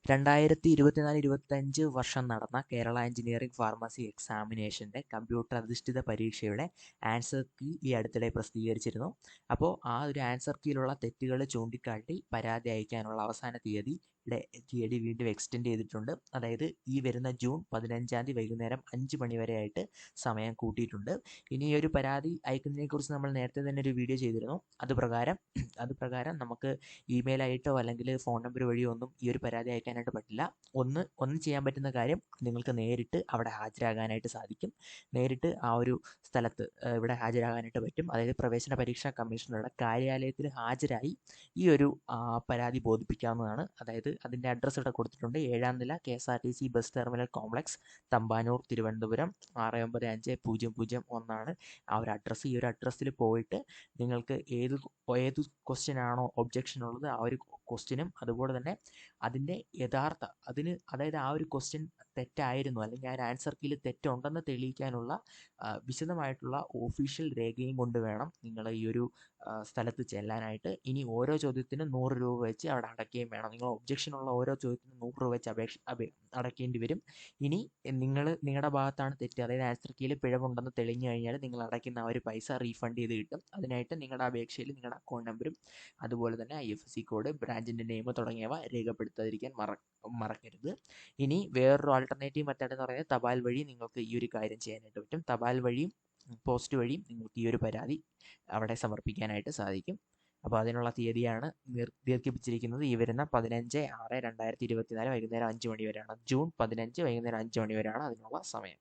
2024-25 വർഷം നടന്ന Kerala engineering pharmacy എക്സാമിനേഷൻ്റെ computer അധിഷ്ഠിത പരീക്ഷയുടെ ആൻസർ കീ ഈ അടുത്തിടെ പ്രസിദ്ധീകരിച്ചിരുന്നു. അപ്പോൾ ആ ഒരു ആൻസർ കീയിലുള്ള തെറ്റുകൾ ചൂണ്ടിക്കാട്ടി പരാതി അയക്കാനുള്ള അവസാന തീയതി വീണ്ടും എക്സ്റ്റെൻഡ് ചെയ്തിട്ടുണ്ട്. അതായത് ഈ വരുന്ന ജൂൺ 15 വൈകുന്നേരം 5 മണി വരെ ആയിട്ട് സമയം കൂട്ടിയിട്ടുണ്ട്. ഇനി ഈ ഒരു പരാതി അയക്കുന്നതിനെക്കുറിച്ച് നമ്മൾ നേരത്തെ തന്നെ ഒരു വീഡിയോ ചെയ്തിരുന്നു. അതുപ്രകാരം നമുക്ക് ഇമെയിലായിട്ടോ അല്ലെങ്കിൽ ഫോൺ നമ്പർ വഴിയോ ഒന്നും ഈ ഒരു പരാതി അയക്കാനായിട്ട് പറ്റില്ല. ഒന്ന് ചെയ്യാൻ പറ്റുന്ന കാര്യം, നിങ്ങൾക്ക് നേരിട്ട് അവിടെ ഹാജരാകാനായിട്ട് സാധിക്കും. നേരിട്ട് ആ ഒരു സ്ഥലത്ത് ഇവിടെ ഹാജരാകാനായിട്ട് പറ്റും. അതായത് പ്രവേശന പരീക്ഷാ കമ്മീഷണറുടെ കാര്യാലയത്തിൽ ഹാജരായി ഈ ഒരു പരാതി ബോധിപ്പിക്കാവുന്നതാണ്. അതായത് അതിൻ്റെ അഡ്രസ്സ് ഇവിടെ കൊടുത്തിട്ടുണ്ട്. 7ാം നില KSRTC bus terminal complex, Thampanoor, Thiruvananthapuram 695-001 ആ ഒരു അഡ്രസ്സ്. ഈ ഒരു അഡ്രസ്സിൽ പോയിട്ട് നിങ്ങൾക്ക് ഏത് ക്വസ്റ്റ്യൻ ആണോ ഒബ്ജക്ഷൻ ഉള്ളത് ആ ഒരു ക്വസ്റ്റ്യനും അതുപോലെ തന്നെ അതിൻ്റെ അതായത് ആ ഒരു ക്വസ്റ്റ്യൻ തെറ്റായിരുന്നു അല്ലെങ്കിൽ ആ ഒരു ആൻസർ കീയിൽ തെറ്റുണ്ടെന്ന് തെളിയിക്കാനുള്ള വിശദമായിട്ടുള്ള ഒഫീഷ്യൽ രേഖയും കൊണ്ട് വേണം നിങ്ങൾ ഈ ഒരു സ്ഥലത്ത് ചെല്ലാനായിട്ട്. ഇനി ഓരോ ചോദ്യത്തിനും 100 രൂപ വെച്ച് അവിടെ അടയ്ക്കുകയും വേണം. നിങ്ങൾ ഒബ്ജക്ഷനുള്ള ഓരോ ചോദ്യത്തിനും 100 രൂപ വെച്ച് അടയ്ക്കേണ്ടി വരും. ഇനി നിങ്ങളുടെ ഭാഗത്താണ് തെറ്റ്, അതായത് ആൻസർ കീയിൽ പിഴവുണ്ടെന്ന് തെളിഞ്ഞു കഴിഞ്ഞാൽ നിങ്ങൾ അടയ്ക്കുന്ന ആ ഒരു പൈസ റീഫണ്ട് ചെയ്ത് കിട്ടും. അതിനായിട്ട് നിങ്ങളുടെ അപേക്ഷയിൽ നിങ്ങളുടെ അക്കൗണ്ട് നമ്പറും അതുപോലെ തന്നെ IFSC കോഡ്, ബ്രാഞ്ചിൻ്റെ നെയിം തുടങ്ങിയവ രേഖപ്പെടുത്താതിരിക്കാൻ മറക്കരുത്. ഇനി വേറൊരു ആൾട്ടർനേറ്റീവ് മെത്തേഡ് എന്ന് പറയുന്നത് തപാൽ വഴി നിങ്ങൾക്ക് ഈ ഒരു കാര്യം ചെയ്യാനായിട്ട് പറ്റും. തപാൽ വഴിയും പോസ്റ്റ് വഴിയും നിങ്ങൾക്ക് ഈ ഒരു പരാതി അവിടെ സമർപ്പിക്കാനായിട്ട് സാധിക്കും. അപ്പോൾ അതിനുള്ള തീയതിയാണ് ദീർഘിപ്പിച്ചിരിക്കുന്നത്. ഈ വരുന്ന 15/6/2024 വൈകുന്നേരം 5 മണി വരെയാണ്. ജൂൺ 15 വൈകുന്നേരം 5 മണി വരെയാണ് അതിനുള്ള സമയം.